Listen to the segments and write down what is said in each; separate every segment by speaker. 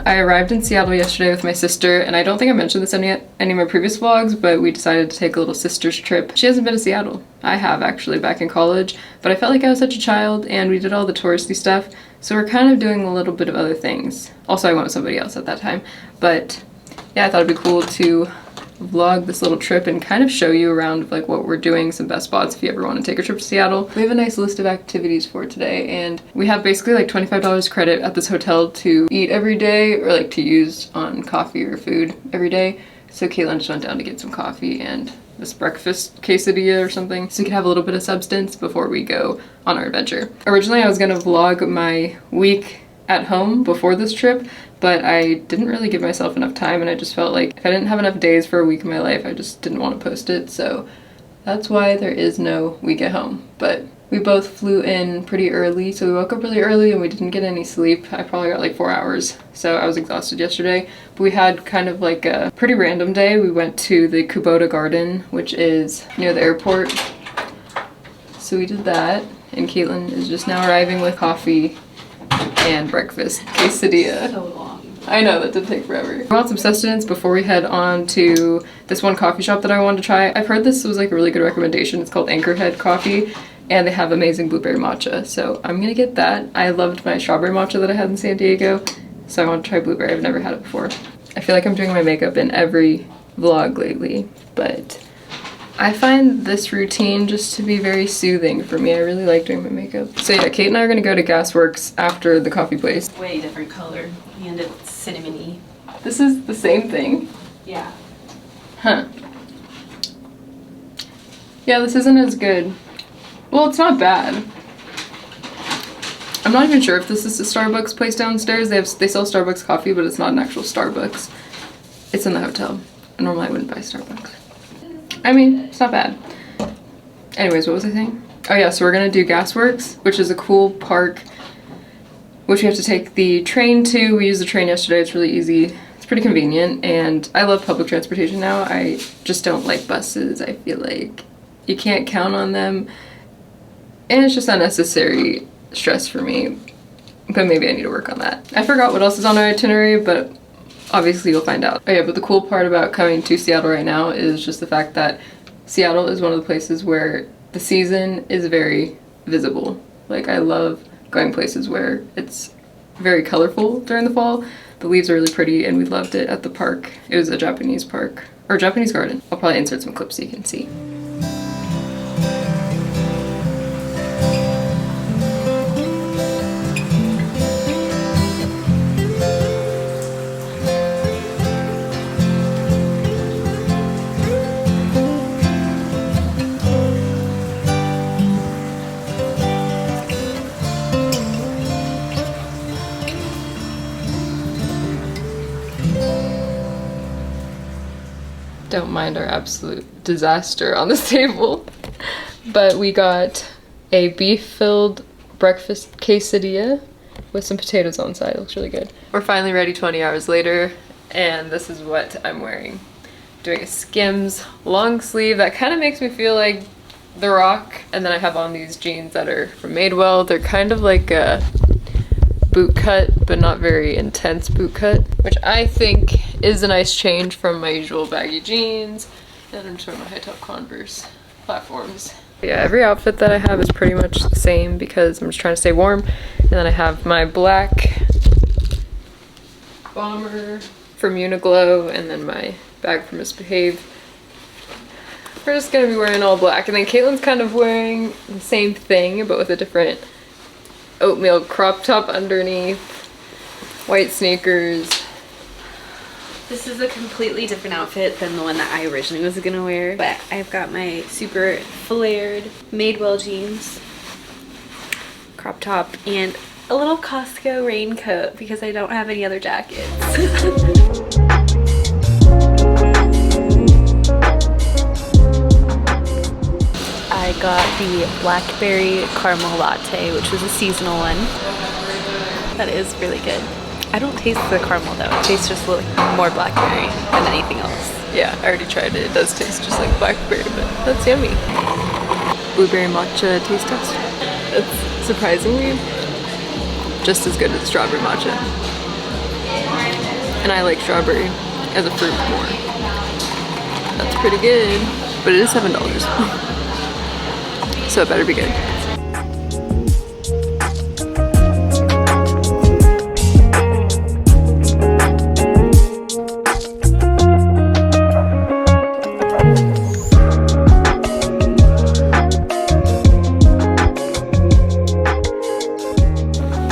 Speaker 1: I arrived in Seattle yesterday with my sister, and I don't think I mentioned this in any of my previous vlogs, but we decided to take a little sister's trip. She hasn't been to Seattle. I have, actually, back in college, but I felt like I was such a child, and we did all the touristy stuff, so we're kind of doing a little bit of other things. Also, I went with somebody else at that time, but yeah, I thought it'd be cool to vlog this little trip and kind of show you around like what we're doing, some best spots if you ever want to take a trip to Seattle. We have a nice list of activities for today, and we have basically like $25 credit at this hotel to eat every day, or like to use on coffee or food every day. So Caitlin just went down to get some coffee and this breakfast quesadilla or something, so we could have a little bit of substance before we go on our adventure. Originally I was gonna vlog my week at home before this trip, but I didn't really give myself enough time, and I just felt like if I didn't have enough days for a week in my life, I just didn't want to post it, so that's why there is no week at home. But we both flew in pretty early, so we woke up really early and we didn't get any sleep. I probably got like 4 hours, so I was exhausted yesterday. But we had kind of like a pretty random day. We went to the Kubota Garden, which is near the airport, so we did that, and Caitlin is just now arriving with coffee and breakfast quesadilla.
Speaker 2: So long.
Speaker 1: I know, that did take forever. We want some sustenance before we head on to this one coffee shop that I wanted to try. I've heard this was like a really good recommendation. It's called Anchorhead Coffee, and they have amazing blueberry matcha, so I'm gonna get that. I loved my strawberry matcha that I had in San Diego, so I want to try blueberry. I've never had it before. I feel like I'm doing my makeup in every vlog lately, but I find this routine just to be very soothing for me. I really like doing my makeup. So yeah, Kate and I are gonna go to Gasworks after the coffee place.
Speaker 2: Way different color, and it's cinnamony.
Speaker 1: This is the same thing?
Speaker 2: Yeah.
Speaker 1: Huh. Yeah, this isn't as good. Well, it's not bad. I'm not even sure if this is the Starbucks place downstairs. They sell Starbucks coffee, but it's not an actual Starbucks. It's in the hotel. Normally I wouldn't buy Starbucks. I mean, it's not bad. Anyways, what was I saying? Oh yeah, so we're gonna do Gasworks, which is a cool park, which we have to take the train to. We used the train yesterday, it's really easy. It's pretty convenient, and I love public transportation now. I just don't like buses. I feel like you can't count on them, and it's just unnecessary stress for me, but maybe I need to work on that. I forgot what else is on our itinerary, but obviously you'll find out. Oh yeah, but the cool part about coming to Seattle right now is just the fact that Seattle is one of the places where the season is very visible. Like, I love going places where it's very colorful during the fall. The leaves are really pretty, and we loved it at the park. It was a Japanese park, or Japanese garden. I'll probably insert some clips so you can see. Don't mind our absolute disaster on this table. But we got a beef-filled breakfast quesadilla with some potatoes on the side. It looks really good. We're finally ready 20 hours later, and this is what I'm wearing. Doing a Skims long sleeve that kind of makes me feel like The Rock, and then I have on these jeans that are from Madewell. They're kind of like a boot cut, but not very intense boot cut, which I think is a nice change from my usual baggy jeans. And I'm just wearing my high top Converse platforms. Yeah, every outfit that I have is pretty much the same because I'm just trying to stay warm. And then I have my black bomber from Uniqlo, and then my bag from Misbehave. We're just gonna be wearing all black, and then Caitlin's kind of wearing the same thing, but with a different oatmeal crop top underneath, white sneakers.
Speaker 2: This is a completely different outfit than the one that I originally was gonna wear, but I've got my super flared Madewell jeans, crop top, and a little Costco raincoat because I don't have any other jackets. I got the blackberry caramel latte, which was a seasonal one. That is really good. I don't taste the caramel though. It tastes just like more blackberry than anything else.
Speaker 1: Yeah, I already tried it. It does taste just like blackberry, but that's yummy. Blueberry matcha taste test. It's surprisingly just as good as strawberry matcha. And I like strawberry as a fruit more. That's pretty good, but it is $7. So it better be good.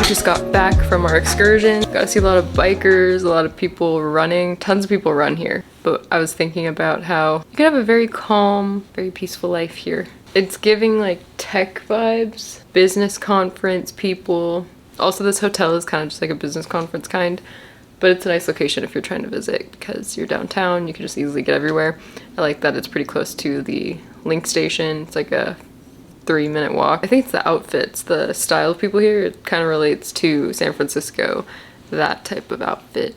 Speaker 1: Just got back from our excursion. Got to see a lot of bikers, a lot of people running. Tons of people run here. But I was thinking about how you could have a very calm, very peaceful life here. It's giving like tech vibes, business conference people. Also, this hotel is kind of just like a business conference kind, but it's a nice location if you're trying to visit because you're downtown. You can just easily get everywhere. I like that it's pretty close to the link station. It's like a 3-minute walk. I think it's the outfits, the style of people here. It kind of relates to San Francisco, that type of outfit.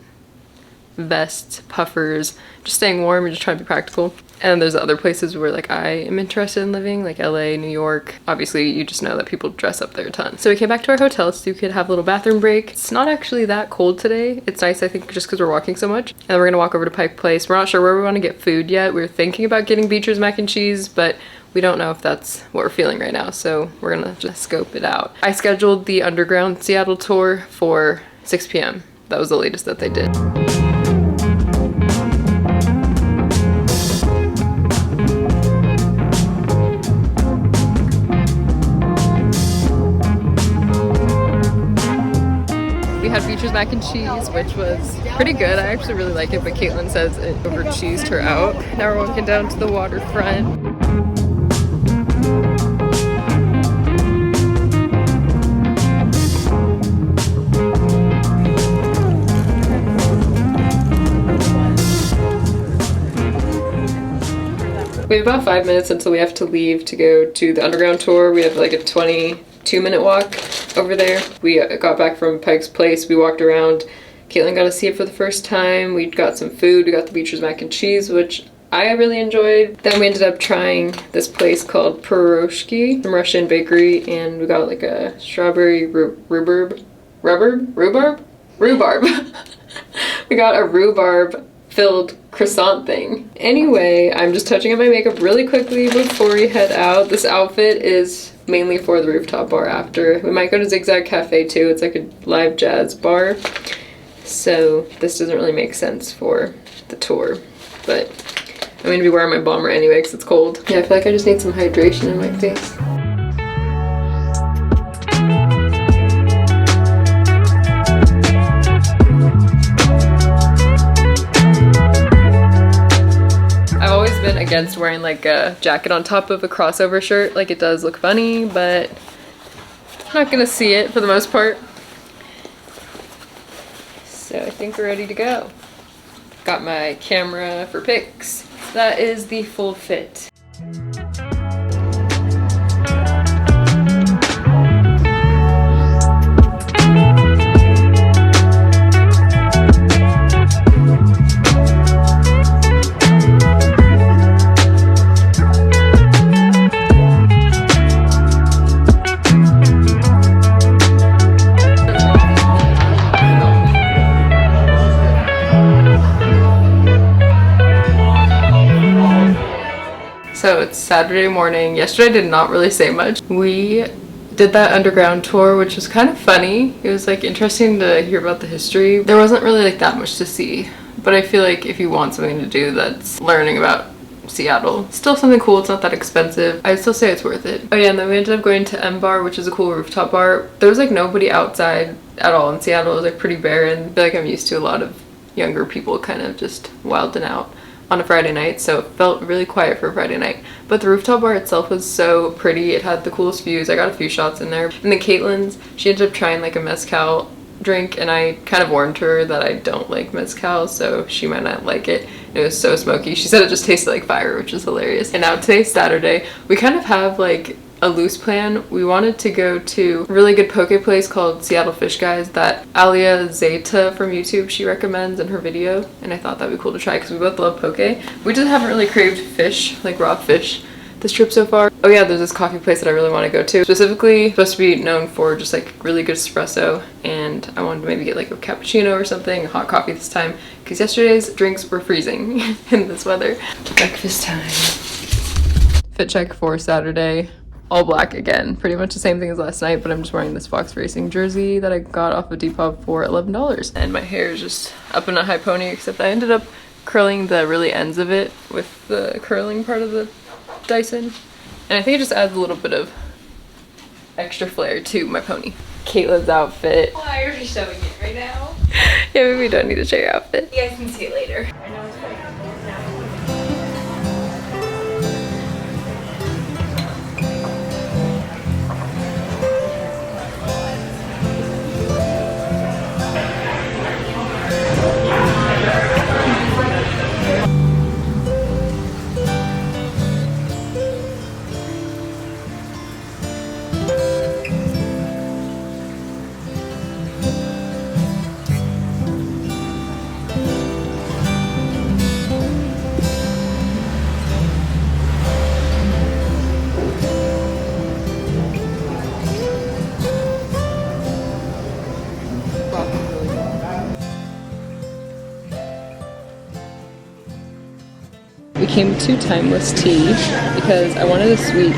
Speaker 1: Vests, puffers, just staying warm and just trying to be practical. And then there's other places where like I am interested in living, like LA, New York. Obviously you just know that people dress up there a ton. So we came back to our hotel so you could have a little bathroom break. It's not actually that cold today. It's nice, I think, just because we're walking so much. And then we're gonna walk over to Pike Place. We're not sure where we want to get food yet. We were thinking about getting Beecher's mac and cheese, but we don't know if that's what we're feeling right now, so we're gonna just scope it out. I scheduled the underground Seattle tour for 6 p.m. That was the latest that they did. We had Beecher's mac and cheese, which was pretty good. I actually really like it, but Caitlin says it over-cheesed her out. Now we're walking down to the waterfront. We have about 5 minutes until we have to leave to go to the underground tour. We have like a 22-minute walk over there. We got back from Pike's Place. We walked around. Caitlin got to see it for the first time. We got some food. We got the Beecher's mac and cheese, which I really enjoyed. Then we ended up trying this place called Piroshki, some Russian bakery, and we got like a strawberry rhubarb. We got a rhubarb filled croissant thing. Anyway, I'm just touching up my makeup really quickly before we head out. This outfit is mainly for the rooftop bar after. We might go to Zigzag Cafe too. It's like a live jazz bar. So this doesn't really make sense for the tour, but I'm gonna be wearing my bomber anyway because it's cold. Yeah, I feel like I just need some hydration in my face. I've always been against wearing like a jacket on top of a crossover shirt. Like it does look funny, but I'm not gonna see it for the most part. So I think we're ready to go. Got my camera for pics. That is the full fit. So it's Saturday morning. Yesterday I did not really say much. We did that underground tour, which was kind of funny. It was like interesting to hear about the history. There wasn't really like that much to see, but I feel like if you want something to do that's learning about Seattle, still something cool. It's not that expensive. I'd still say it's worth it. Oh yeah, and then we ended up going to M Bar, which is a cool rooftop bar. There was like nobody outside at all in Seattle. It was like pretty barren. I feel like I'm used to a lot of younger people kind of just wilding out on a Friday night, so it felt really quiet for a Friday night. But the rooftop bar itself was so pretty. It had the coolest views. I got a few shots in there. And then Caitlin's, she ended up trying like a mezcal drink, and I kind of warned her that I don't like mezcal, so she might not like it. It was so smoky. She said it just tasted like fire, which is hilarious. And now today's Saturday. We kind of have like a loose plan. We wanted to go to a really good poke place called Seattle Fish Guys that Alia Zeta from YouTube, she recommends in her video, and I thought that'd be cool to try because we both love poke. We just haven't really craved fish, like raw fish, this trip so far. Oh yeah, there's this coffee place that I really want to go to. Specifically supposed to be known for just like really good espresso, and I wanted to maybe get like a cappuccino or something, a hot coffee this time, because yesterday's drinks were freezing in this weather. Breakfast time. Fit check for Saturday. All black again. Pretty much the same thing as last night, but I'm just wearing this Fox Racing jersey that I got off of Depop for $11. And my hair is just up in a high pony, except I ended up curling the really ends of it with the curling part of the Dyson. And I think it just adds a little bit of extra flair to my pony. Caitlin's outfit.
Speaker 2: Why are you showing it right now?
Speaker 1: Yeah, maybe we don't need to show your outfit.
Speaker 2: You guys can see it later.
Speaker 1: We came to Timeless Tea because I wanted a sweet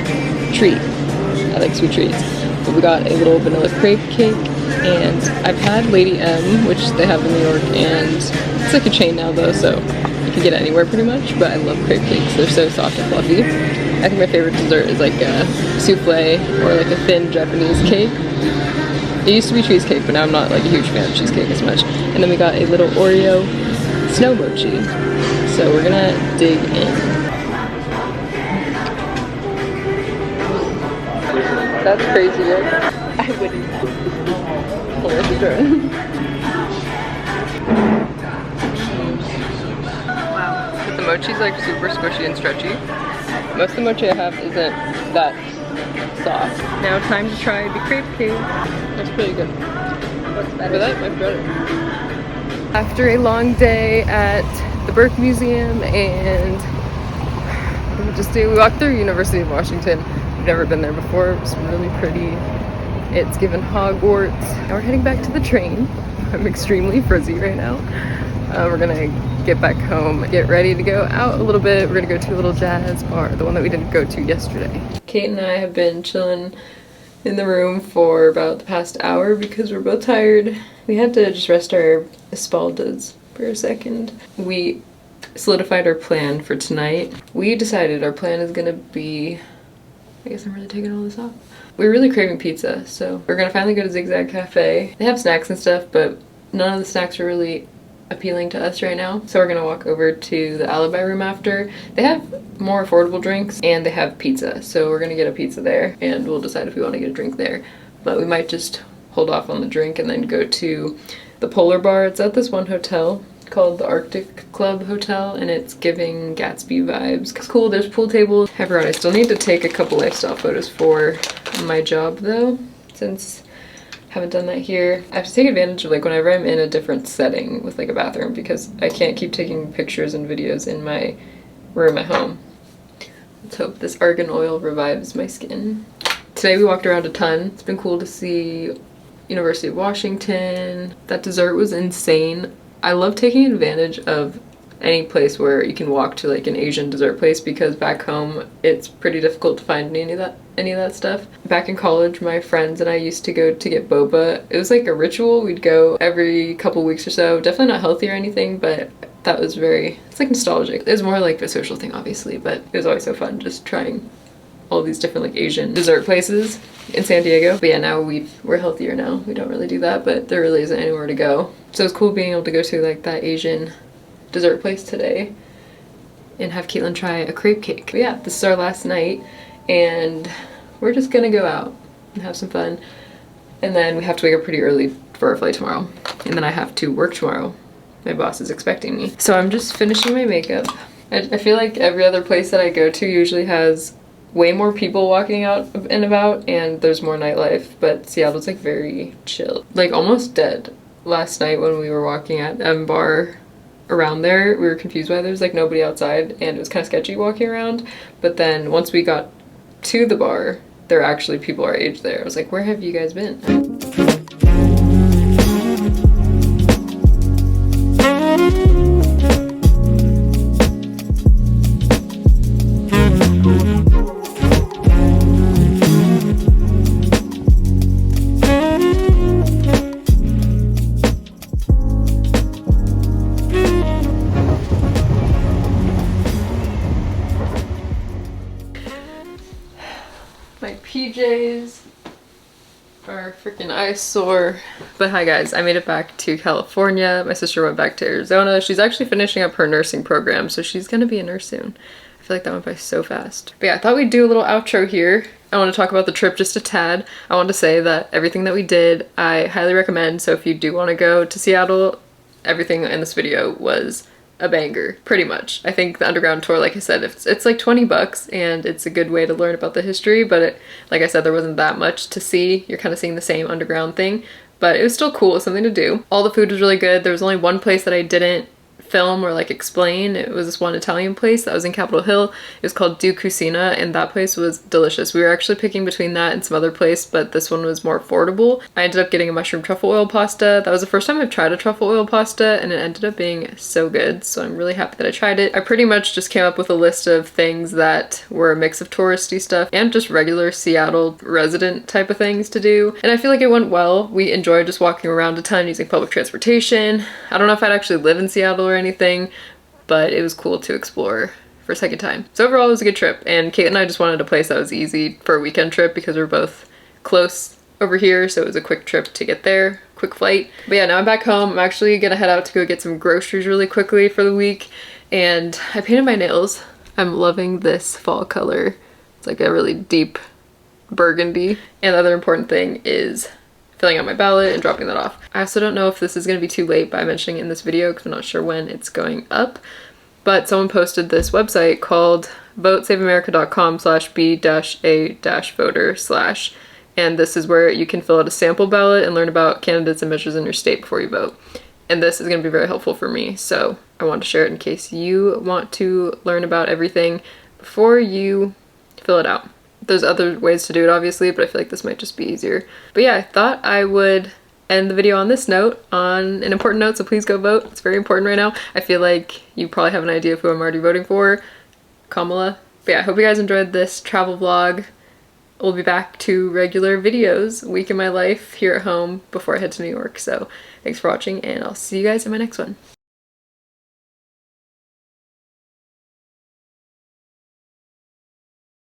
Speaker 1: treat. I like sweet treats. But we got a little vanilla crepe cake, and I've had Lady M, which they have in New York, and it's like a chain now though, so you can get it anywhere pretty much, but I love crepe cakes. They're so soft and fluffy. I think my favorite dessert is like a souffle or like a thin Japanese cake. It used to be cheesecake, but now I'm not like a huge fan of cheesecake as much. And then we got a little Oreo snow mochi. So we're gonna dig in. That's crazy, right?
Speaker 2: I wouldn't.
Speaker 1: Where's the drone?
Speaker 2: Wow.
Speaker 1: But the mochi's like super squishy and stretchy. Most of the mochi I have isn't that soft. Now time to try the crepe cake. That's pretty good.
Speaker 2: What's better?
Speaker 1: But that might better. After a long day at the Burke Museum, and we walked through University of Washington. We've never been there before. It's really pretty. It's given Hogwarts. Now we're heading back to the train. I'm extremely frizzy right now. We're gonna get back home, get ready to go out a little bit. We're gonna go to a little jazz bar, the one that we didn't go to yesterday. Kate and I have been chilling in the room for about the past hour because we're both tired. We had to just rest our espaldas for a second. We solidified our plan for tonight. We decided our plan is gonna be, I guess I'm really taking all this off. We're really craving pizza, so we're gonna finally go to Zigzag Cafe. They have snacks and stuff, but none of the snacks are really appealing to us right now. So we're gonna walk over to the Alibi Room after. They have more affordable drinks and they have pizza. So we're gonna get a pizza there and we'll decide if we wanna get a drink there. But we might just hold off on the drink and then go to the Polar Bar. It's at this one hotel called the Arctic Club Hotel, and it's giving Gatsby vibes. It's cool, there's pool tables. I forgot I still need to take a couple lifestyle photos for my job though, since I haven't done that here. I have to take advantage of like whenever I'm in a different setting with like a bathroom, because I can't keep taking pictures and videos in my room at home. Let's hope this argan oil revives my skin. Today we walked around a ton. It's been cool to see University of Washington. That dessert was insane. I love taking advantage of any place where you can walk to like an Asian dessert place, because back home it's pretty difficult to find any of that stuff. Back in college, my friends and I used to go to get boba. It was like a ritual. We'd go every couple weeks or so. Definitely not healthy or anything, but that was it's like nostalgic. It was more like a social thing obviously, but it was always so fun just trying all these different like Asian dessert places in San Diego. But yeah, now we're healthier now. We don't really do that, but there really isn't anywhere to go. So it's cool being able to go to like that Asian dessert place today and have Caitlin try a crepe cake. But yeah, this is our last night and we're just gonna go out and have some fun. And then we have to wake up pretty early for our flight tomorrow. And then I have to work tomorrow. My boss is expecting me. So I'm just finishing my makeup. I feel like every other place that I go to usually has way more people walking out and about, and there's more nightlife, but Seattle's like very chill. Like almost dead. Last night when we were walking at M Bar around there, we were confused why there's like nobody outside, and it was kind of sketchy walking around. But then once we got to the bar, there were actually people our age there. I was like, where have you guys been? My PJs are freaking eyesore. But hi guys, I made it back to California. My sister went back to Arizona. She's actually finishing up her nursing program, so she's gonna be a nurse soon. I feel like that went by so fast. But yeah, I thought we'd do a little outro here. I want to talk about the trip just a tad. I want to say that everything that we did, I highly recommend. So if you do want to go to Seattle, everything in this video was a banger, pretty much. I think the underground tour, like I said, it's like 20 bucks and it's a good way to learn about the history, but like I said, there wasn't that much to see. You're kind of seeing the same underground thing, but it was still cool. It was something to do. All the food was really good. There was only one place that I didn't film or like explain. It was this one Italian place that was in Capitol Hill. It was called Do Cucina, and that place was delicious. We were actually picking between that and some other place, but this one was more affordable. I ended up getting a mushroom truffle oil pasta. That was the first time I've tried a truffle oil pasta, and it ended up being so good, so I'm really happy that I tried it. I pretty much just came up with a list of things that were a mix of touristy stuff and just regular Seattle resident type of things to do, and I feel like it went well. We enjoyed just walking around a ton using public transportation. I don't know if I'd actually live in Seattle or anything, but it was cool to explore for a second time. So overall, it was a good trip, and Kate and I just wanted a place that was easy for a weekend trip because we're both close over here, so it was a quick trip to get there, quick flight. But yeah, now I'm back home. I'm actually gonna head out to go get some groceries really quickly for the week, and I painted my nails. I'm loving this fall color. It's like a really deep burgundy. And the other important thing is filling out my ballot and dropping that off. I also don't know if this is going to be too late by mentioning in this video because I'm not sure when it's going up, but someone posted this website called votesaveamerica.com/b-a-voter/ and this is where you can fill out a sample ballot and learn about candidates and measures in your state before you vote. And this is going to be very helpful for me, so I want to share it in case you want to learn about everything before you fill it out. There's other ways to do it obviously, but I feel like this might just be easier. But yeah, I thought I would end the video on this note, on an important note, so please go vote. It's very important right now. I feel like you probably have an idea of who I'm already voting for, Kamala. But yeah, I hope you guys enjoyed this travel vlog. We'll be back to regular videos, a week in my life here at home before I head to New York. So thanks for watching, and I'll see you guys in my next one.